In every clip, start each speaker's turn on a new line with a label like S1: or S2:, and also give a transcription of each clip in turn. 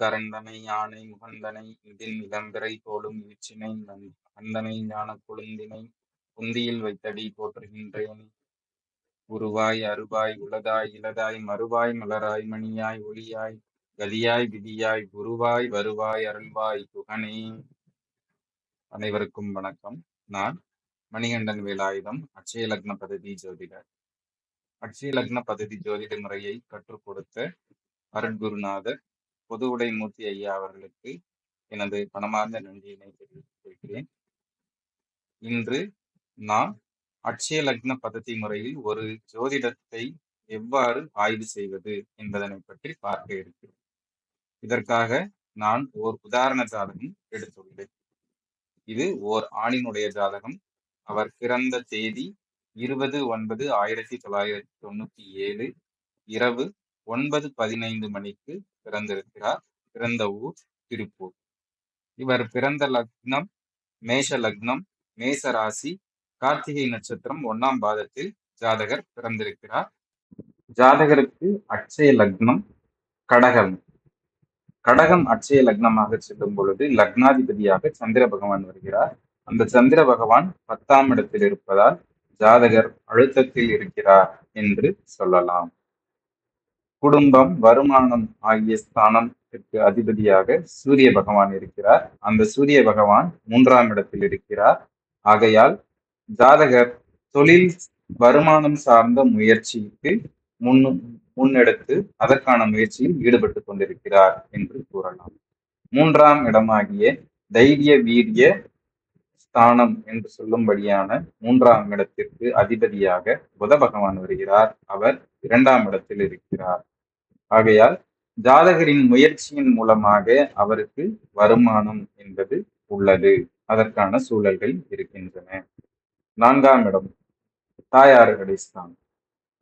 S1: கரந்தனை யானை முகந்தனை இதில் இளம்பிறை போலும் ஈற்றினை அந்தனை ஞான கொழுந்தினை உந்தியில் வைத்தடி போற்றுகின்றேன். உருவாய் அருவாய் உளதாய் இளதாய் மறுவாய் மலராய் மணியாய் ஒளியாய் கதியாய் விதியாய் குருவாய் வருவாய் அருள்வாய் குகனே. அனைவருக்கும் வணக்கம். நான் மணிகண்டன் வேலாயுதம், அட்சய லக்ன பதவி ஜோதிடர். அட்சய லக்ன பதவி ஜோதிட முறையை கற்றுக் கொடுத்த அருட்குருநாதர் பொது உடை மூர்த்தி ஐயா அவர்களுக்கு எனது பணமார்ந்த நன்றியினை தெரிவித்துக் கொள்கிறேன். இன்று நாம் அட்சய லக்ன பதத்தி முறையில் ஒரு ஜோதிடத்தை எவ்வாறு ஆய்வு செய்வது என்பதனை பற்றி பார்க்க இருக்கிறோம். இதற்காக நான் ஓர் உதாரண ஜாதகம் எடுத்துள்ளேன். இது ஓர் ஆணினுடைய ஜாதகம். அவர் பிறந்த தேதி 20/9/1997 இரவு 9:15 மணிக்கு பிறந்திருக்கிறார். பிறந்த ஊர் திருப்பூர். இவர் பிறந்த லக்னம் மேஷ லக்னம், மேச ராசி, கார்த்திகை நட்சத்திரம் 1ஆம் பாதத்தில் ஜாதகர் பிறந்திருக்கிறார். ஜாதகருக்கு அட்சய லக்னம் கடகம். கடகம் அட்சய லக்னமாக செல்லும் பொழுது லக்னாதிபதியாக சந்திர பகவான் வருகிறார். அந்த சந்திர பகவான் 10ஆம் இடத்தில் இருப்பதால் ஜாதகர் அழுத்தத்தில் இருக்கிறார் என்று சொல்லலாம். குடும்பம், வருமானம் ஆகிய ஸ்தானத்திற்கு அதிபதியாக சூரிய பகவான் இருக்கிறார். அந்த சூரிய பகவான் 3ஆம் இடத்தில் இருக்கிறார். ஆகையால் ஜாதகர் தொழில், வருமானம் சார்ந்த முயற்சிக்கு முன்னெடுத்து அதற்கான முயற்சியில் ஈடுபட்டு கொண்டிருக்கிறார் என்று கூறலாம். 3ஆம் இடமாகிய தைரிய வீரிய ஸ்தானம் என்று சொல்லும்படியான 3ஆம் இடத்திற்கு அதிபதியாக புத பகவான் வருகிறார். அவர் 2ஆம் இடத்தில் இருக்கிறார். ஆகையால் ஜாதகரின் முயற்சியின் மூலமாக அவருக்கு வருமானம் என்பது உள்ளது. அதற்கான சூழல்கள் இருக்கின்றன. 4ஆம் இடம் தாயாருடைய ஸ்தானம்.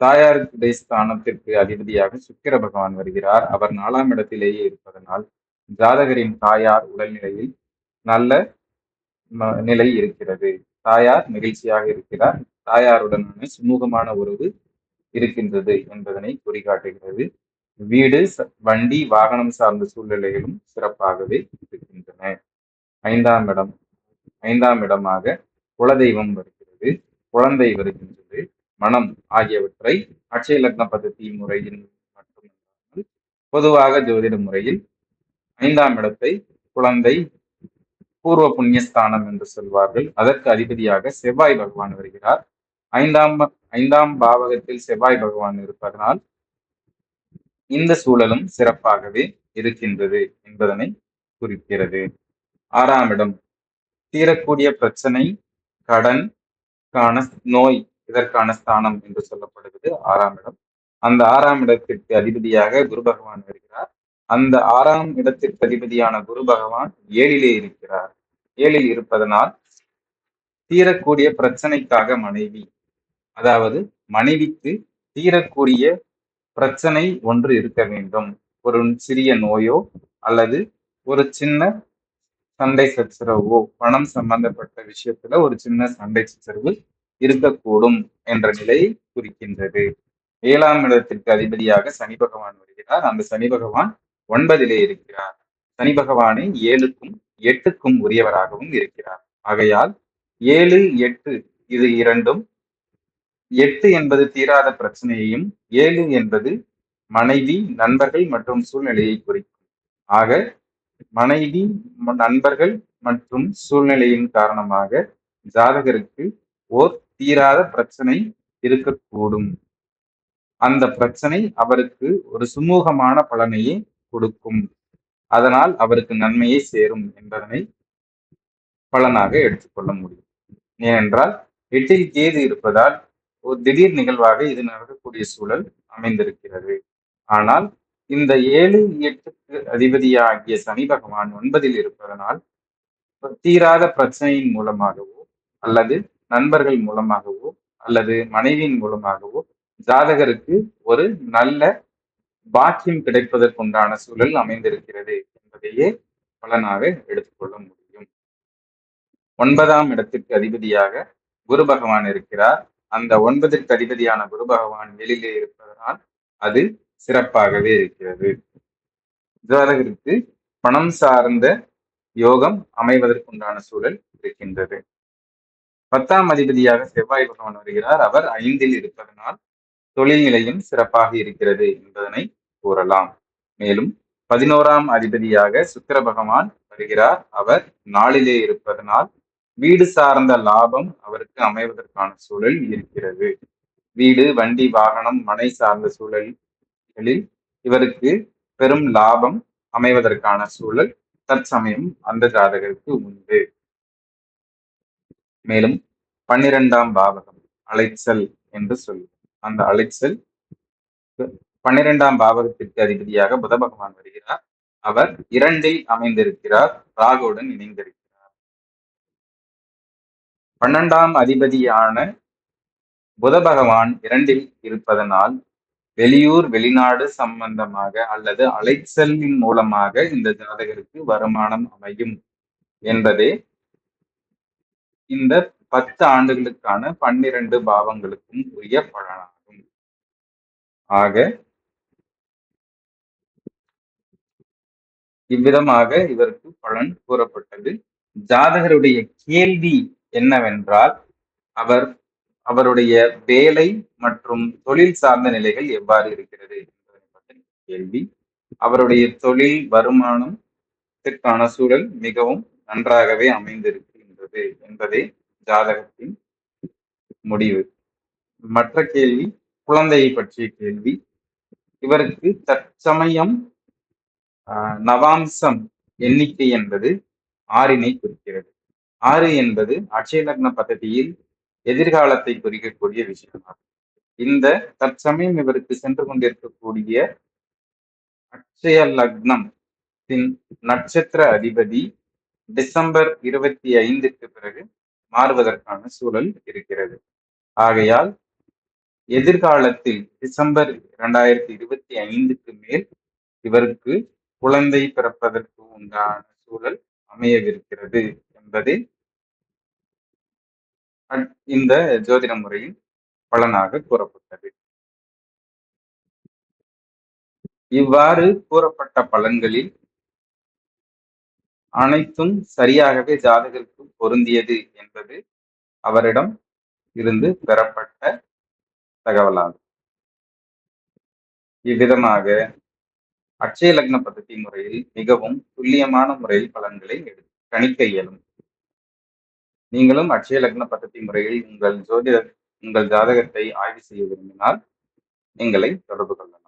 S1: தாயாருடைய ஸ்தானத்திற்கு அதிபதியாக சுக்கிர பகவான் வருகிறார். அவர் 4ஆம் இடத்திலேயே இருப்பதனால் ஜாதகரின் தாயார் உடல்நிலையில் நல்ல நிலை இருக்கிறது. தாயார் மகிழ்ச்சியாக இருக்கிறார். தாயாருடனான சுமூகமான உறவு இருக்கின்றது என்பதனை குறிகாட்டுகிறது. வீடு, வண்டி, வாகனம் சார்ந்த சூழ்நிலைகளும் சிறப்பாகவே இருக்கின்றன. 5ஆம் இடமாக குலதெய்வம் வருகிறது, குழந்தை வருகின்றது, மனம் ஆகியவற்றை அட்சய லக்ன பதத்தி முறையில் மட்டுமல்லாமல் பொதுவாக ஜோதிட முறையில் 5ஆம் இடத்தை குழந்தை பூர்வ புண்ணியஸ்தானம் என்று சொல்வார்கள். அதற்கு அதிபதியாக செவ்வாய் பகவான் வருகிறார். 5ஆம் பாவகத்தில் செவ்வாய் பகவான் இருப்பதனால் இந்த சூழலும் சிறப்பாகவே இருக்கின்றது என்பதனை குறிக்கிறது. 6ஆம் இடம் தீரக்கூடிய பிரச்சனை, கடன், நோய் இதற்கான ஸ்தானம் என்று சொல்லப்படுகிறது 6ஆம் இடம். அந்த 6ஆம் இடத்திற்கு அதிபதியாக குரு பகவான் வருகிறார். அந்த 6ஆம் இடத்திற்கு அதிபதியான குரு பகவான் 7லே இருக்கிறார். 7ல் இருப்பதனால் தீரக்கூடிய பிரச்சனைக்காக மனைவி, அதாவது மனைவிக்கு தீரக்கூடிய பிரச்சனை ஒன்று இருக்க வேண்டும். ஒரு சிறிய நோயோ அல்லது ஒரு சின்ன சண்டை சச்சரவோ, பணம் சம்பந்தப்பட்ட விஷயத்துல ஒரு சின்ன சண்டை சச்சரவு இருக்கக்கூடும் என்ற நிலையை குறிக்கின்றது. 7ஆம் இடத்திற்கு அதிபதியாக சனி பகவான் வருகிறார். அந்த சனி பகவான் 9லே இருக்கிறார். சனி பகவானை 7க்கும் 8க்கும் உரியவராகவும் இருக்கிறார். ஆகையால் 7, 8 இது இரண்டும், 8 என்பது தீராத பிரச்சனையையும் 7 என்பது மனைவி, நண்பர்கள் மற்றும் சூழ்நிலையை குறிக்கும். ஆக மனைவி, நண்பர்கள் மற்றும் சூழ்நிலையின் காரணமாக ஜாதகருக்கு ஓர் தீராத பிரச்சனை இருக்கக்கூடும். அந்த பிரச்சனை அவருக்கு ஒரு சுமூகமான பலனையே கொடுக்கும். அதனால் அவருக்கு நன்மையை சேரும் என்பதனை பலனாக எடுத்துக்கொள்ள முடியும். ஏனென்றால் 8ல் கேது இருப்பதால் ஒரு திடீர் நிகழ்வாக இது நடக்கக்கூடிய சூழல் அமைந்திருக்கிறது. ஆனால் இந்த 7, 8க்கு அதிபதியாகிய சனி பகவான் 9ல் இருப்பதனால் தீராத பிரச்சனையின் மூலமாகவோ அல்லது நண்பர்கள் மூலமாகவோ அல்லது மனைவியின் மூலமாகவோ ஜாதகருக்கு ஒரு நல்ல பாக்கியம் கிடைப்பதற்குண்டான சூழல் அமைந்திருக்கிறது என்பதையே பலனாக எடுத்துக்கொள்ள முடியும். 9ஆம் இடத்திற்கு அதிபதியாக குரு பகவான் இருக்கிறார். அந்த 9ற்கு அதிபதியான குரு பகவான் வெளியிலே இருப்பதனால் அது சிறப்பாகவே இருக்கிறது. ஜாதகருக்கு பணம் சார்ந்த யோகம் அமைவதற்குண்டான சூழல் இருக்கின்றது. 10ஆம் அதிபதியாக செவ்வாய் பகவான் வருகிறார். அவர் 5ல் இருப்பதனால் தொழில் நிலையும் சிறப்பாக இருக்கிறது என்பதனை கூறலாம். மேலும் 11ஆம் அதிபதியாக சுக்கிர பகவான் வருகிறார். அவர் 4லே இருப்பதனால் வீடு சார்ந்த லாபம் அவருக்கு அமைவதற்கான சூழல் இருக்கிறது. வீடு, வண்டி, வாகனம், மனை சார்ந்த சூழல்களில் இவருக்கு பெரும் லாபம் அமைவதற்கான சூழல் தற்சமயம் அந்த ஜாதகருக்கு உண்டு. மேலும் 12ஆம் பாவகம் அலைச்சல் என்று சொல்லும். அந்த அலைச்சல் 12ஆம் பாவகத்திற்கு அதிபதியாக புத பகவான் வருகிறார். அவர் 2ல் அமைந்திருக்கிறார். ராகுவுடன் இணைந்திருக்கிறார். 12ஆம் அதிபதியான புத பகவான் 2ல் இருப்பதனால் வெளியூர், வெளிநாடு சம்பந்தமாக அல்லது அலைச்சலின் மூலமாக இந்த ஜாதகருக்கு வருமானம் அமையும் என்பதே இந்த 10 ஆண்டுகளுக்கான 12 பாவங்களுக்கும் உரிய பலனாகும். ஆக இவ்விதமாக இவருக்கு பலன் கூறப்பட்டது. ஜாதகருடைய கேள்வி என்னவென்றால், அவருடைய வேலை மற்றும் தொழில் சார்ந்த நிலைகள் எவ்வாறு இருக்கிறது என்பதை பற்றிய கேள்வி. அவருடைய தொழில் வருமானத்திற்கான சூழல் மிகவும் நன்றாகவே அமைந்திருக்கின்றது என்பதே ஜாதகத்தின் முடிவு. மற்ற கேள்வி குழந்தையை பற்றிய கேள்வி. இவருக்கு தற்சமயம் நவாம்சம் எண்ணிக்கை என்பது 6னை குறிக்கிறது. 6 என்பது அட்சய லக்ன பദ്ധதியில் எதிர்காலத்தை குறிக்கக்கூடிய விஷயமாகும். இந்த தற்சமயம் இவருக்கு சென்று கொண்டிருக்கக்கூடிய அட்சய லக்னம் நட்சத்திர அதிபதி டிசம்பர் 25க்கு பிறகு மாறுவதற்கான சூழல் இருக்கிறது. ஆகையால் எதிர்காலத்தில் டிசம்பர் 2025க்கு மேல் இவருக்கு குழந்தை பிறப்பதற்கு உண்டான சூழல் அமையவிருக்கிறது என்பதே இந்த ஜோதிட முறையின் பலனாக கூறப்பட்டது. இவ்வாறு கூறப்பட்ட பலன்களில் அனைத்தும் சரியாகவே ஜாதகருக்கு பொருந்தியது என்பது அவரிடம் இருந்து பெறப்பட்ட தகவலாகும். இவ்விதமாக அட்சய லக்ன பദ്ധதி முறையில் மிகவும் துல்லியமான முறையில் பலன்களை கணிக்க இயலும். நீங்களும் அட்சய லக்ன பദ്ധதி முறையில் உங்கள் ஜாதகத்தை ஆய்வு செய்ய விரும்பினால் எங்களை தொடர்பு கொள்ளலாம்.